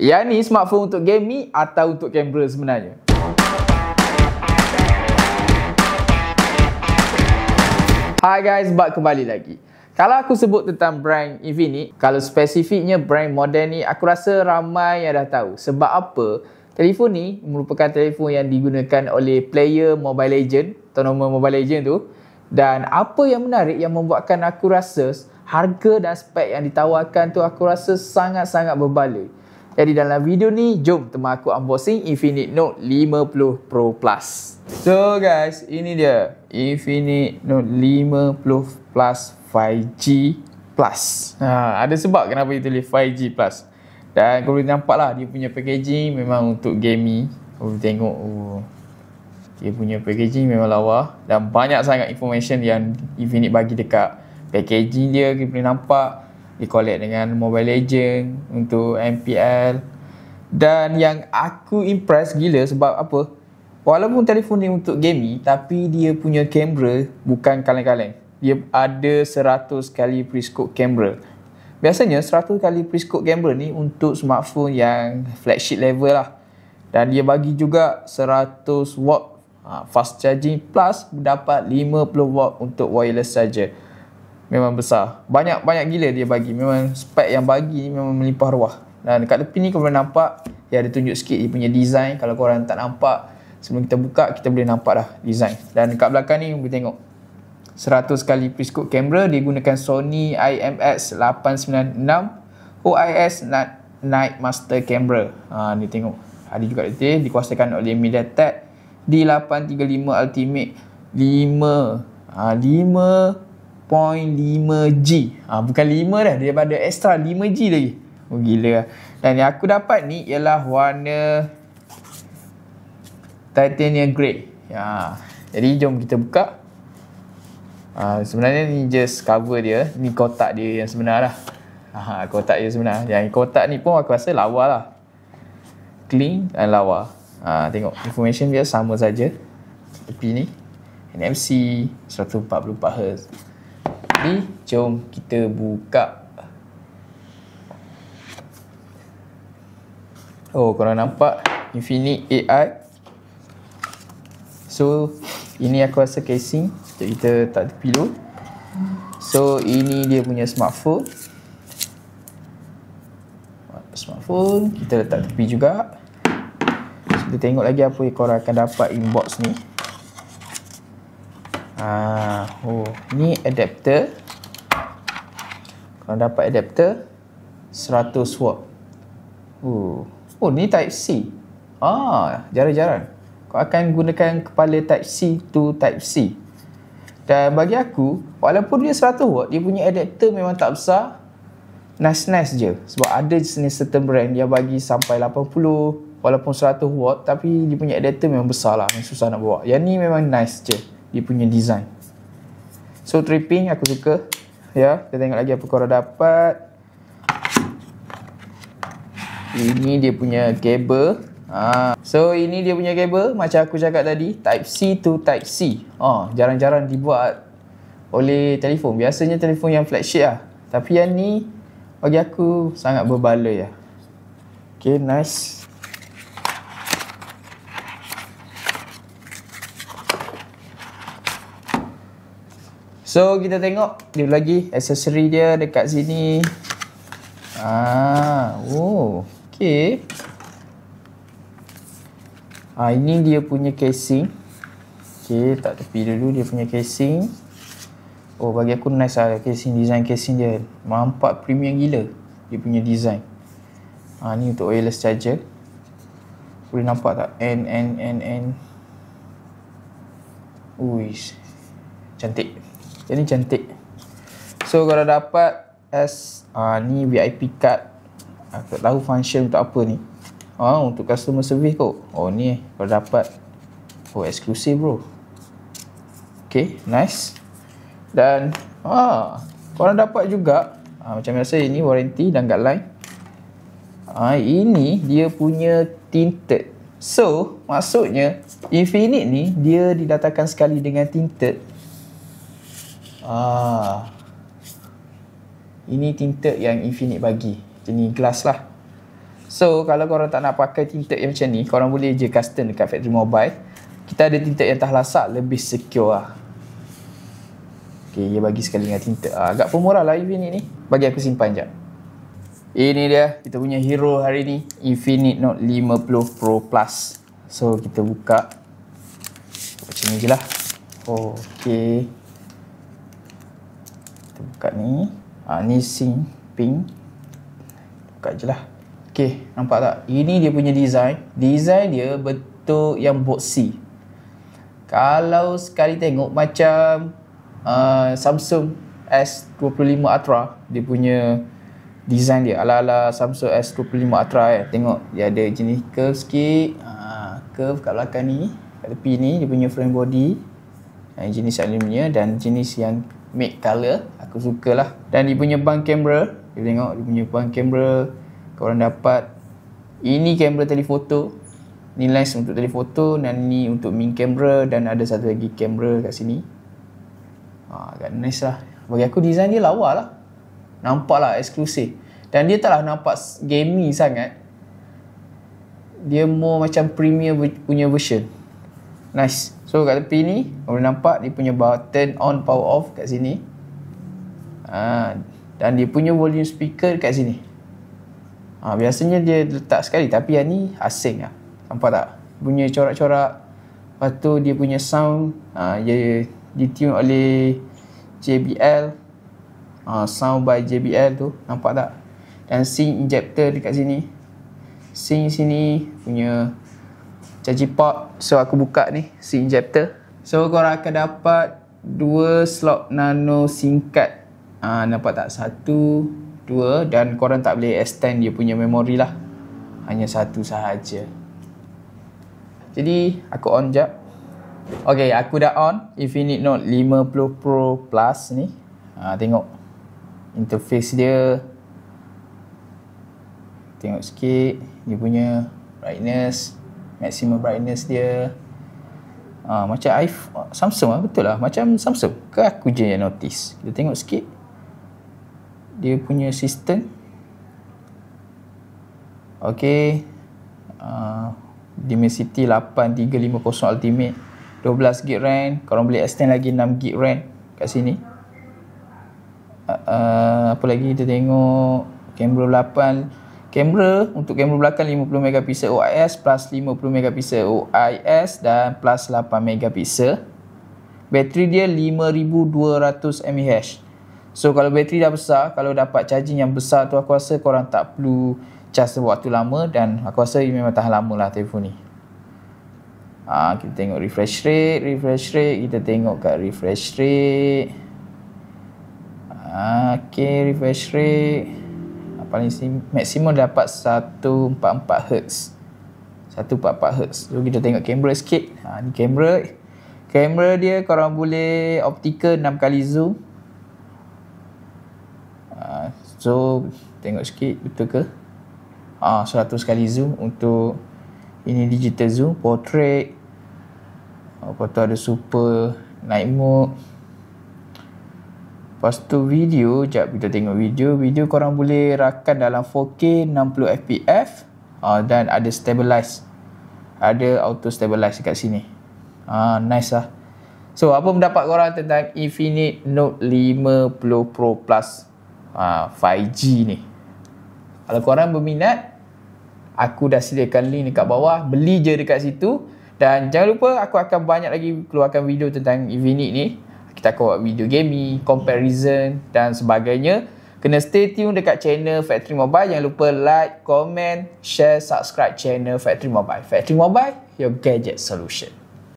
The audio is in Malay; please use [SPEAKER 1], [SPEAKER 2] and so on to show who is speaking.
[SPEAKER 1] Yang ni smartphone untuk gaming atau untuk kamera sebenarnya? Hai guys, bak kembali lagi. Kalau aku sebut tentang brand Infinix, kalau spesifiknya brand model ni, aku rasa ramai yang dah tahu. Sebab apa? Telefon ni merupakan telefon yang digunakan oleh player Mobile Legend, tournament Mobile Legend tu. Dan apa yang menarik yang membuatkan aku rasa harga dan spek yang ditawarkan tu aku rasa sangat-sangat berbaloi. Jadi dalam video ni, jom teman aku unboxing Infinix Note 50 Pro Plus. So guys, ini dia Infinix Note 50 Plus 5G Plus. Ada sebab kenapa dia tulis 5G Plus. Dan kalau boleh nampak lah, dia punya packaging memang untuk gaming. Kalau tengok, dia punya packaging memang lawa. Dan banyak sangat information yang Infinix bagi dekat packaging dia. Kita boleh nampak dia collab dengan Mobile Legend untuk MPL. Dan yang aku impress gila sebab apa? Walaupun telefon ni untuk gaming, tapi dia punya kamera bukan kaleng-kaleng. Dia ada 100 kali periscope kamera. Biasanya 100 kali periscope kamera ni untuk smartphone yang flagship level lah. Dan dia bagi juga 100 watt fast charging plus dapat 50 watt untuk wireless charger. Memang besar. Banyak gila dia bagi. Memang spek yang bagi memang melimpah ruah. Dan dekat tepi ni kau boleh nampak, dia ada tunjuk sikit dia punya design. Kalau korang tak nampak, sebelum kita buka, kita boleh nampak dah design. Dan dekat belakang ni boleh tengok 100 kali periscope kamera. Dia gunakan Sony IMX896 OIS Night Master Camera. Ni tengok. Ada juga detail. Dikuasakan oleh MediaTek D835 Ultimate 5.5G. Bukan 5 dah. Dia ada extra 5G lagi. Oh gila. Dan yang aku dapat ni ialah warna titanium grey. Jadi jom kita buka. Sebenarnya ni just cover dia. Ni kotak dia yang sebenar lah. Kotak dia sebenar. Yang kotak ni pun aku rasa lawa lah. Clean dan lawa. Tengok information dia sama saja. Tepi ni NFC 144Hz. Jadi jom kita buka. Oh, korang nampak Infinix AI. So ini aku rasa casing. Jadi kita tak tepi dulu. So ini dia punya smartphone. Kita letak tepi juga. So, kita tengok lagi apa yang korang akan dapat inbox ni. Ni adapter. Korang dapat adapter 100 watt. Ni type C. Jarang-jarang kau akan gunakan kepala type C to type C. Dan bagi aku, walaupun dia 100 watt, dia punya adapter memang tak besar. Nice je. Sebab ada jenis certain brand yang bagi sampai 80, walaupun 100 watt, tapi dia punya adapter memang besar lah. Memang susah nak bawa. Yang ni memang nice je, dia punya design. So tripping aku suka. Ya, kita tengok lagi apa korang dapat. Ini dia punya kabel. So ini dia punya kabel. Macam aku cakap tadi, type C to type C. Jarang-jarang dibuat oleh telefon. Biasanya telefon yang flagship lah. Tapi yang ni bagi aku sangat berbaloi lah. Okay, nice. So kita tengok dia lagi aksesori dia dekat sini. Okay. Ini dia punya casing. Okay, tak tepi dulu dia punya casing. Bagi aku nice lah casing, design casing dia. Nampak premium gila dia punya design. Ni untuk wireless charger. Boleh nampak tak? N. Uish. Cantik. Jadi cantik. So kalau dapat ni VIP card. Aku tak tahu function untuk apa ni. Untuk customer service kot. Ni kalau dapat. Eksklusif bro. Okay, nice. Dan korang dapat juga macam biasa ini warranty dan guideline. Ini dia punya tinted. So maksudnya Infinix ni dia didatangkan sekali dengan tinted. Ini tinted yang Infinix bagi. Jenis glass lah. So kalau korang tak nak pakai tinted yang macam ni, korang boleh je custom dekat Factory Mobile. Kita ada tinted yang tahan lasak, lebih secure lah. Okay, dia bagi sekali dengan tinted. Agak pemurah lah Infinix ni. Bagi aku simpan jap. Ini dia kita punya hero hari ni, Infinix Note 50 Pro Plus. So kita buka macam ni je lah. Okay, kita buka ni. Ni Sing Pink. Buka je lah. Okay, nampak tak? Ini dia punya design. Design dia bentuk yang boxy. Kalau sekali tengok macam Samsung S25 Ultra, dia punya design dia ala-ala Samsung S25 Ultra Tengok dia ada jenis curve sikit. Curve kat belakang ni, kat tepi ni dia punya frame body. Jenis aluminium dan jenis yang matte color. Aku sukalah. Dan dia punya bang kamera. Kita tengok dia punya bang kamera. Korang dapat ini kamera telefoto. Ni lens untuk telefoto dan ni untuk main kamera, dan ada satu lagi kamera kat sini. Agak nice lah. Bagi aku design dia lawa lah. Nampak lah eksklusif. Dan dia taklah nampak gaming sangat. Dia more macam premier punya version. Nice. So kat tepi ni korang nampak dia punya button on power off kat sini. Dan dia punya volume speaker kat sini. Biasanya dia letak sekali, tapi yang ni asing lah. Nampak tak? Punya corak-corak. Lepas tu dia punya sound dia ditune oleh JBL. Sound by JBL tu. Nampak tak? Dan sync injector dekat sini. Sync sini punya charging port. So aku buka ni sync injector. So korang akan dapat 2 slot nano SIM card. Nampak tak? 1, 2, dan korang tak boleh extend dia punya memori lah. Hanya satu sahaja. Jadi aku on jap. Okay, aku dah on Infinix Note 50 Pro Plus ni. Tengok interface dia. Tengok sikit dia punya brightness, maximum brightness dia. Macam iPhone, Samsung lah, betul lah. Macam Samsung ke aku je yang notice? Kita tengok sikit dia punya sistem. Okay, Dimensity 8350 Ultimate, 12GB RAM. Korang boleh extend lagi 6GB RAM kat sini. Apa lagi kita tengok? Kamera 8. Kamera untuk kamera belakang 50MP OIS plus 50MP OIS dan plus 8MP. Bateri dia 5200 mAh. So kalau bateri dah besar, kalau dapat charging yang besar tu, aku rasa korang tak perlu charge waktu lama, dan aku rasa ia memang tahan lama lah telefon ni. Kita tengok refresh rate. Kita tengok kat refresh rate. Okay, refresh rate paling maksimum dapat 144Hz. 144Hz. So kita tengok kamera sikit. Ni kamera. Kamera dia korang boleh optical 6 kali zoom. So tengok sikit betul ke? 100 kali zoom untuk ini digital zoom, portrait. Lepas tu ada super night mode. Lepas tu video, jap kita tengok video. Video korang boleh rakam dalam 4K 60fps dan ada stabilize. Ada auto stabilize kat sini. Nice lah. So apa pendapat korang tentang Infinix Note 50 Pro Plus 5G ni? Kalau korang berminat, aku dah sediakan link dekat bawah. Beli je dekat situ. Dan jangan lupa, aku akan banyak lagi keluarkan video tentang Infinix ni. Kita akan buat video gaming, comparison dan sebagainya. Kena stay tune dekat channel Factory Mobile. Jangan lupa like, comment, share, subscribe channel Factory Mobile. Factory Mobile, your gadget solution.